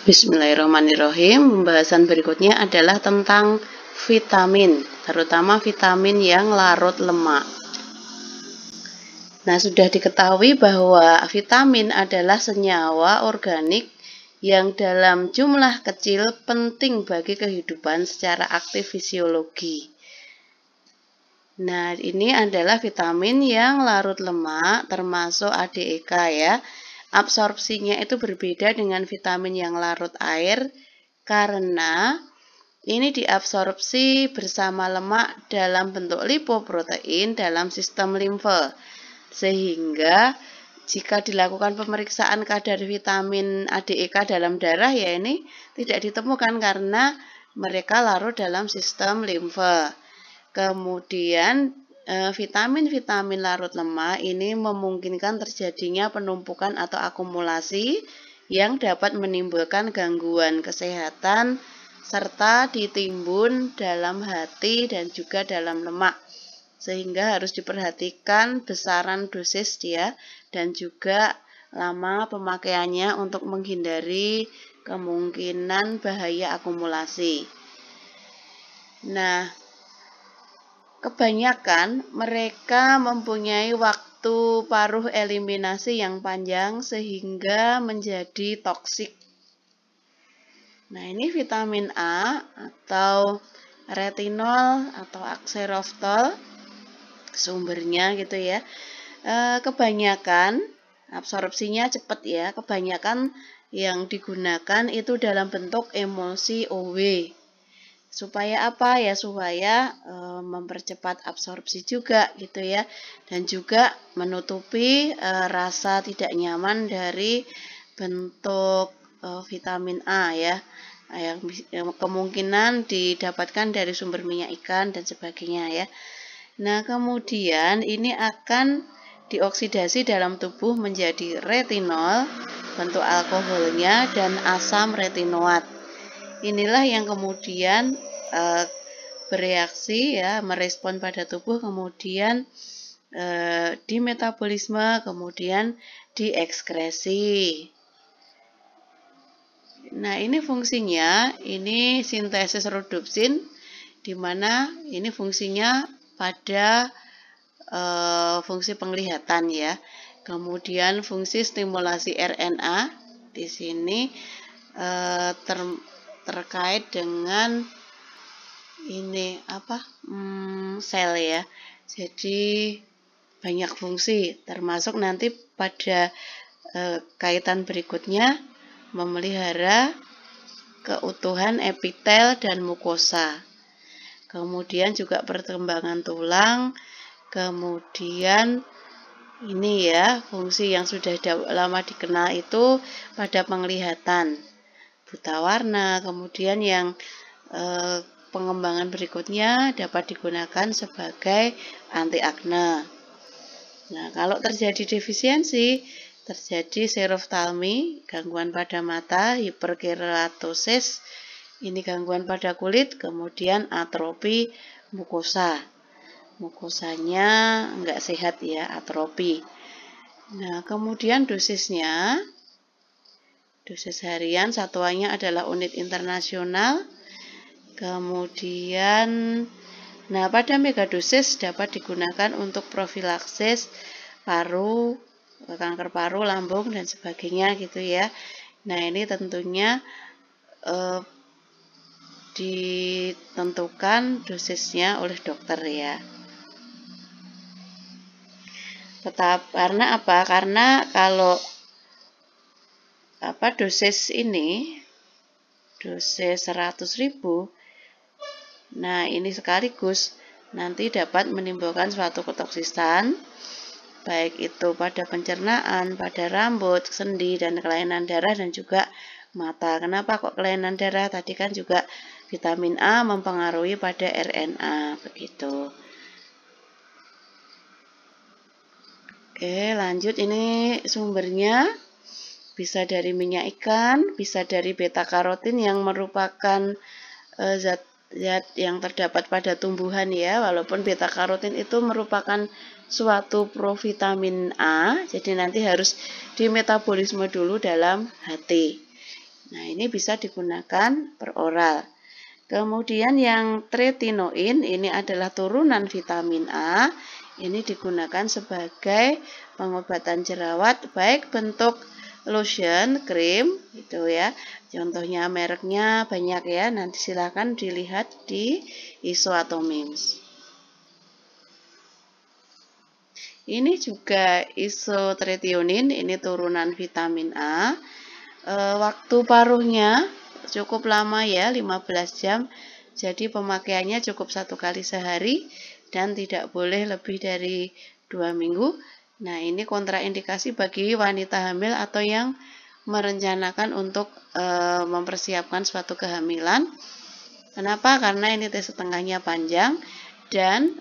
Bismillahirrahmanirrahim. Pembahasan berikutnya adalah tentang vitamin, terutama vitamin yang larut lemak. Nah, sudah diketahui bahwa vitamin adalah senyawa organik yang dalam jumlah kecil penting bagi kehidupan secara aktif fisiologi. Nah, ini adalah vitamin yang larut lemak termasuk ADEK ya. Absorpsinya itu berbeda dengan vitamin yang larut air karena ini diabsorpsi bersama lemak dalam bentuk lipoprotein dalam sistem limfe. Sehingga jika dilakukan pemeriksaan kadar vitamin ADEK dalam darah ya ini tidak ditemukan karena mereka larut dalam sistem limfe. Kemudian vitamin-vitamin larut lemak ini memungkinkan terjadinya penumpukan atau akumulasi yang dapat menimbulkan gangguan kesehatan serta ditimbun dalam hati dan juga dalam lemak. Sehingga harus diperhatikan besaran dosis dia dan juga lama pemakaiannya untuk menghindari kemungkinan bahaya akumulasi. Nah, kebanyakan mereka mempunyai waktu paruh eliminasi yang panjang sehingga menjadi toksik. Nah, ini vitamin A atau retinol atau akseroftol sumbernya gitu ya. Kebanyakan absorpsinya cepat ya. Kebanyakan yang digunakan itu dalam bentuk emulsi OW. Supaya apa ya? Supaya mempercepat absorpsi juga gitu ya, dan juga menutupi rasa tidak nyaman dari bentuk vitamin A ya, yang kemungkinan didapatkan dari sumber minyak ikan dan sebagainya ya. Nah, kemudian ini akan dioksidasi dalam tubuh menjadi retinol, bentuk alkoholnya, dan asam retinoat. Inilah yang kemudian bereaksi ya, merespon pada tubuh, kemudian di metabolisme, kemudian diekskresi. Nah, ini fungsinya, ini sintesis rodopsin, di mana ini fungsinya pada fungsi penglihatan ya. Kemudian fungsi stimulasi RNA di sini terkait dengan ini sel ya. Jadi banyak fungsi, termasuk nanti pada kaitan berikutnya memelihara keutuhan epitel dan mukosa. Kemudian juga perkembangan tulang. Kemudian ini ya, fungsi yang sudah lama dikenal itu pada penglihatan, buta warna. Kemudian yang pengembangan berikutnya dapat digunakan sebagai anti akne. Nah, kalau terjadi defisiensi, terjadi xeroftalmi, gangguan pada mata, hiperkeratosis, ini gangguan pada kulit, kemudian atrofi mukosa. Mukosanya enggak sehat ya, atrofi. Nah, kemudian dosisnya, dosis harian satuannya adalah unit internasional. Kemudian, nah pada megadosis dapat digunakan untuk profilaksis paru, kanker paru, lambung, dan sebagainya gitu ya. Nah, ini tentunya ditentukan dosisnya oleh dokter ya. Karena apa? Karena kalau dosis ini, dosis 100.000, nah ini sekaligus nanti dapat menimbulkan suatu ketoksisan, baik itu pada pencernaan, pada rambut, sendi, dan kelainan darah, dan juga mata. Kenapa kok kelainan darah? Tadi kan juga vitamin A mempengaruhi pada RNA, begitu. Oke, lanjut. Ini sumbernya bisa dari minyak ikan, bisa dari beta karotin yang merupakan zat yang terdapat pada tumbuhan ya, walaupun beta karotin itu merupakan suatu provitamin A, jadi nanti harus dimetabolisme dulu dalam hati. Nah, ini bisa digunakan per oral. Kemudian yang tretinoin ini adalah turunan vitamin A. Ini digunakan sebagai pengobatan jerawat baik bentuk lotion, krim gitu ya. Contohnya mereknya banyak ya. Nanti silakan dilihat di ISO atau MIMS. Ini juga isotrionin, ini turunan vitamin A. Waktu paruhnya cukup lama ya, 15 jam. Jadi pemakaiannya cukup 1 kali sehari dan tidak boleh lebih dari 2 minggu. Nah, ini kontraindikasi bagi wanita hamil atau yang merencanakan untuk mempersiapkan suatu kehamilan. Kenapa? Karena ini T setengahnya panjang dan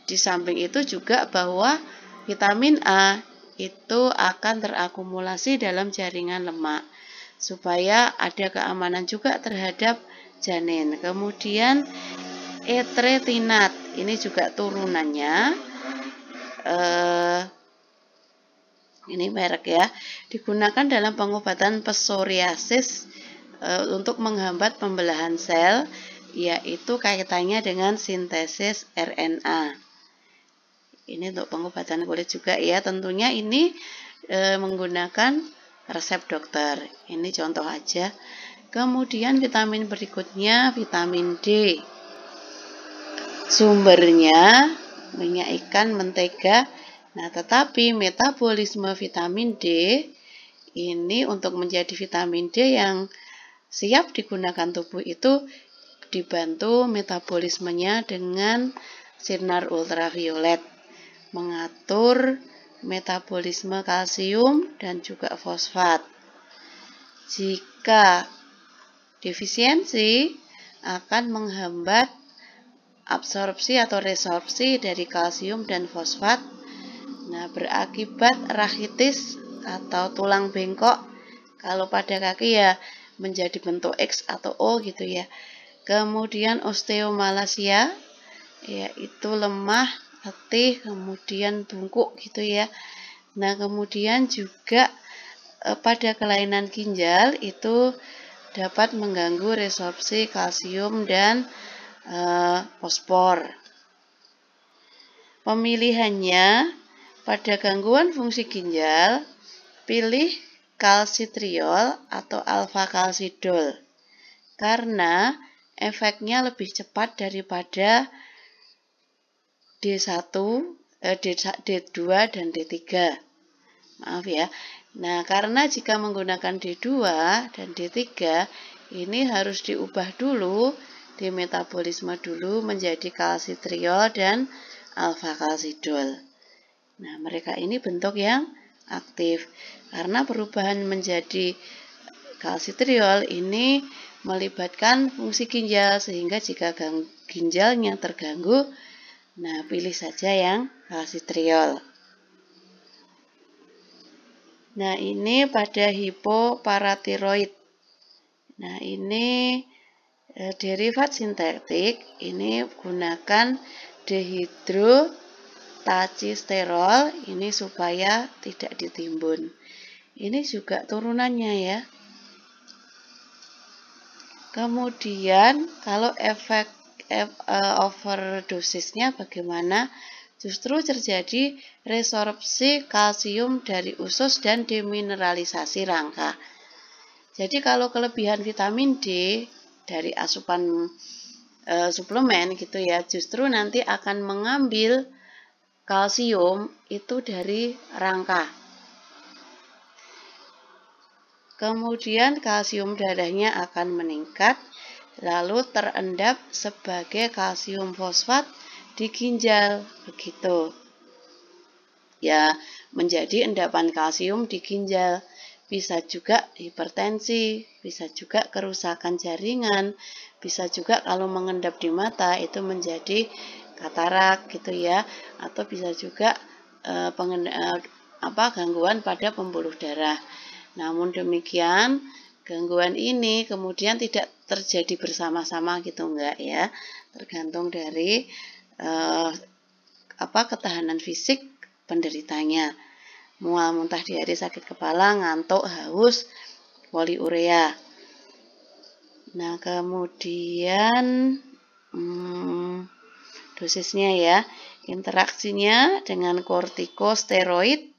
di samping itu juga bahwa vitamin A itu akan terakumulasi dalam jaringan lemak supaya ada keamanan juga terhadap janin. Kemudian etretinat ini juga turunannya ini merek ya, digunakan dalam pengobatan psoriasis untuk menghambat pembelahan sel, yaitu kaitannya dengan sintesis RNA. Ini untuk pengobatan kulit juga ya, tentunya ini menggunakan resep dokter. Ini contoh aja. Kemudian vitamin berikutnya vitamin D. Sumbernya minyak ikan, mentega. Nah, tetapi metabolisme vitamin D ini untuk menjadi vitamin D yang siap digunakan tubuh itu dibantu metabolismenya dengan sinar ultraviolet, mengatur metabolisme kalsium dan juga fosfat. Jika defisiensi akan menghambat absorpsi atau resorpsi dari kalsium dan fosfat. Nah, berakibat rachitis atau tulang bengkok. Kalau pada kaki ya menjadi bentuk X atau O gitu ya. Kemudian osteomalacia, yaitu lemah, letih, kemudian bungkuk gitu ya. Nah, kemudian juga pada kelainan ginjal itu dapat mengganggu resorpsi kalsium dan fosfor. Pemilihannya pada gangguan fungsi ginjal, pilih kalsitriol atau alfa-kalsidol karena efeknya lebih cepat daripada D1, D2 dan D3. Maaf ya. Nah, karena jika menggunakan D2 dan D3 ini harus diubah dulu, dimetabolisme dulu menjadi kalsitriol dan alfa-kalsidol. Nah, mereka ini bentuk yang aktif. Karena perubahan menjadi kalsitriol ini melibatkan fungsi ginjal sehingga jika ginjalnya terganggu, nah pilih saja yang kalsitriol. Nah, ini pada hipoparatiroid. Nah, ini derivat sintetik, ini gunakan dehidrotachisterol ini supaya tidak ditimbun. Ini juga turunannya ya. Kemudian kalau efek overdosisnya bagaimana? Justru terjadi resorpsi kalsium dari usus dan demineralisasi rangka. Jadi kalau kelebihan vitamin D dari asupan suplemen gitu ya, justru nanti akan mengambil kalsium itu dari rangka. Kemudian kalsium darahnya akan meningkat, lalu terendap sebagai kalsium fosfat di ginjal, begitu. Ya, menjadi endapan kalsium di ginjal. Bisa juga hipertensi, bisa juga kerusakan jaringan, bisa juga kalau mengendap di mata itu menjadi katarak gitu ya, atau bisa juga gangguan pada pembuluh darah. Namun demikian, gangguan ini kemudian tidak terjadi bersama-sama gitu enggak ya, tergantung dari ketahanan fisik penderitanya. Mual, muntah, diare, sakit kepala, ngantuk, haus, poliurea. Nah, kemudian dosisnya ya, interaksinya dengan kortikosteroid,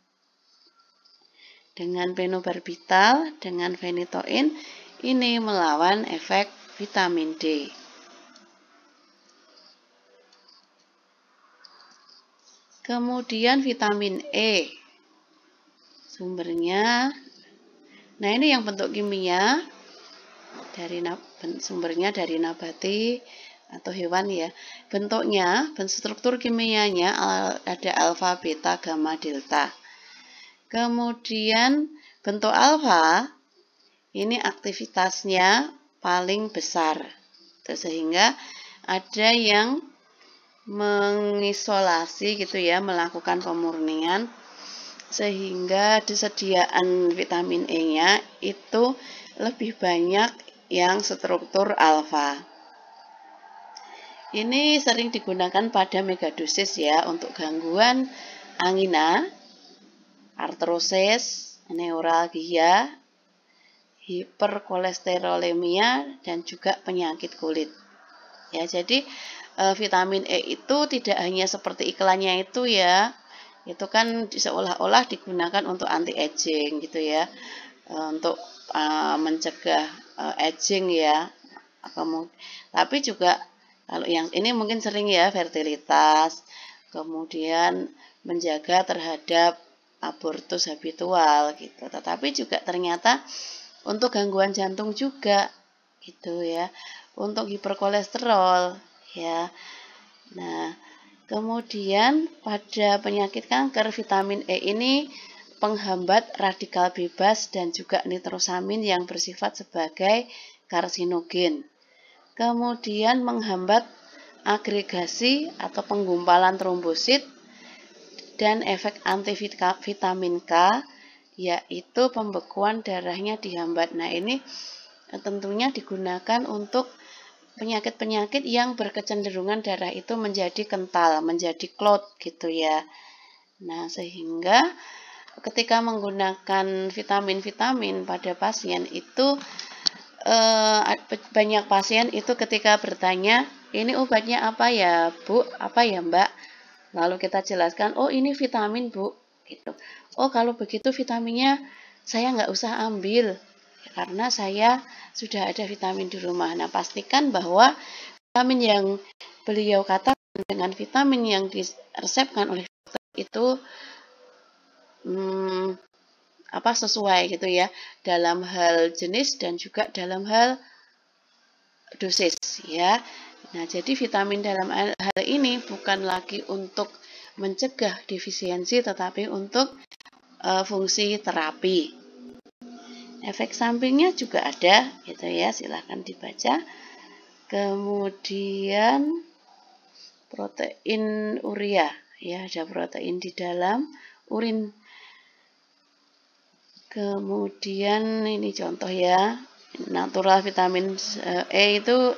dengan fenobarbital, dengan phenytoin, ini melawan efek vitamin D. Kemudian vitamin E, sumbernya, nah ini yang bentuk kimia, sumbernya dari nabati atau hewan ya. Bentuknya, struktur kimianya ada alfa, beta, gamma, delta. Kemudian bentuk alfa ini aktivitasnya paling besar. Sehingga ada yang mengisolasi gitu ya, melakukan pemurnian sehingga disediaan vitamin E-nya itu lebih banyak yang struktur alfa. Ini sering digunakan pada megadosis ya untuk gangguan angina, artrosis, neuralgia, hiperkolesterolemia, dan juga penyakit kulit. Ya, jadi vitamin E itu tidak hanya seperti iklannya itu ya, itu kan seolah-olah digunakan untuk anti aging gitu ya, untuk mencegah aging ya. Tapi juga kalau yang ini mungkin sering ya, fertilitas, kemudian menjaga terhadap abortus habitual gitu. Tetapi juga ternyata untuk gangguan jantung juga gitu ya, untuk hiperkolesterol ya. Nah, kemudian pada penyakit kanker, vitamin E ini penghambat radikal bebas dan juga nitrosamin yang bersifat sebagai karsinogen. Kemudian menghambat agregasi atau penggumpalan trombosit dan efek antivitamin K, yaitu pembekuan darahnya dihambat. Nah, ini tentunya digunakan untuk penyakit-penyakit yang berkecenderungan darah itu menjadi kental, menjadi clot gitu ya. Nah, sehingga ketika menggunakan vitamin-vitamin pada pasien itu banyak pasien itu ketika bertanya, ini obatnya apa ya Bu, apa ya Mbak? Lalu kita jelaskan, oh ini vitamin Bu, gitu. Oh kalau begitu vitaminnya saya nggak usah ambil, karena saya sudah ada vitamin di rumah. Nah pastikan bahwa vitamin yang beliau katakan dengan vitamin yang diresepkan oleh dokter itu sesuai gitu ya, dalam hal jenis dan juga dalam hal dosis ya. Nah, jadi vitamin dalam hal ini bukan lagi untuk mencegah defisiensi tetapi untuk fungsi terapi. Efek sampingnya juga ada gitu ya, silahkan dibaca. Kemudian protein urea ya, ada protein di dalam urin. Kemudian ini contoh ya, natural vitamin E itu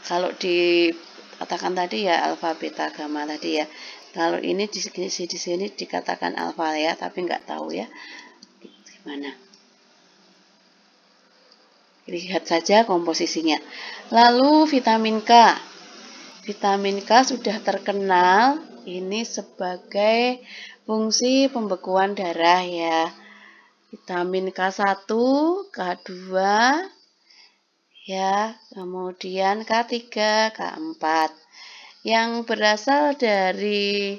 kalau dikatakan tadi ya alfa, beta, gamma tadi ya. Kalau ini di sini dikatakan alfa ya, tapi nggak tahu ya gimana. Lihat saja komposisinya. Lalu vitamin K. Vitamin K sudah terkenal ini sebagai fungsi pembekuan darah ya. Vitamin K1, K2, ya, kemudian K3, K4. Yang berasal dari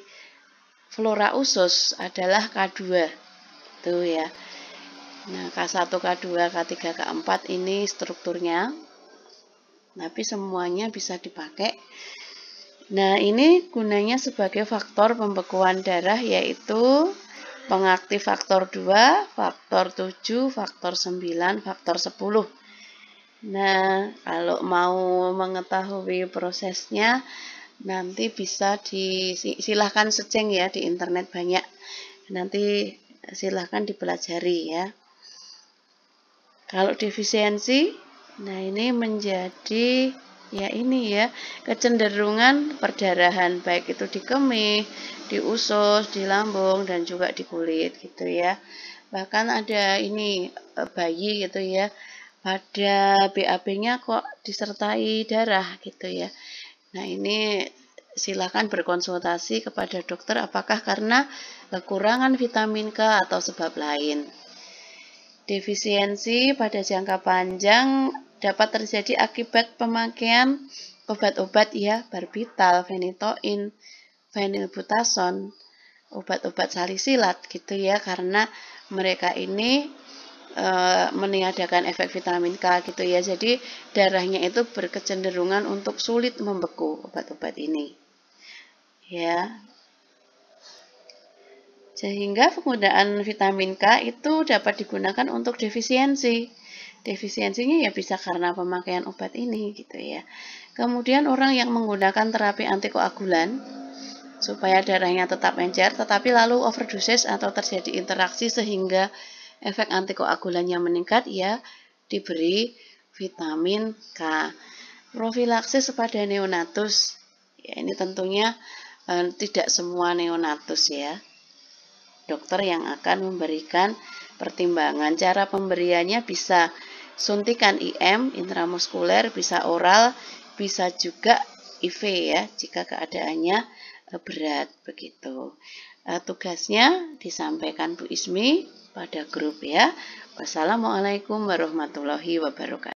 flora usus adalah K2. Itu ya. Nah, K1, K2, K3, K4 ini strukturnya. Tapi semuanya bisa dipakai. Nah, ini gunanya sebagai faktor pembekuan darah yaitu pengaktif faktor 2, faktor 7, faktor 9, faktor 10. Nah, kalau mau mengetahui prosesnya, nanti bisa silahkan searching ya di internet banyak. Nanti silahkan dipelajari ya. Kalau defisiensi, nah ini menjadi ya ini ya, kecenderungan perdarahan baik itu di kemih, di usus, di lambung dan juga di kulit gitu ya. Bahkan ada ini bayi gitu ya, pada BAB-nya kok disertai darah gitu ya. Nah, ini silakan berkonsultasi kepada dokter apakah karena kekurangan vitamin K atau sebab lain. Defisiensi pada jangka panjang dapat terjadi akibat pemakaian obat-obat ya, barbital, fenitoin, fenilbutason, obat-obat salisilat gitu ya, karena mereka ini meniadakan efek vitamin K gitu ya. Jadi darahnya itu berkecenderungan untuk sulit membeku obat-obat ini. Ya. Sehingga penggunaan vitamin K itu dapat digunakan untuk defisiensi. Defisiensinya ya bisa karena pemakaian obat ini gitu ya. Kemudian orang yang menggunakan terapi antikoagulan supaya darahnya tetap encer tetapi lalu overdosis atau terjadi interaksi sehingga efek antikoagulannya meningkat ya diberi vitamin K. Profilaksis pada neonatus. Ya ini tentunya tidak semua neonatus ya. Dokter yang akan memberikan pertimbangan. Cara pemberiannya bisa suntikan IM, intramuskuler, bisa oral, bisa juga IV ya, jika keadaannya berat begitu. Tugasnya disampaikan Bu Ismi pada grup ya. Wassalamualaikum warahmatullahi wabarakatuh.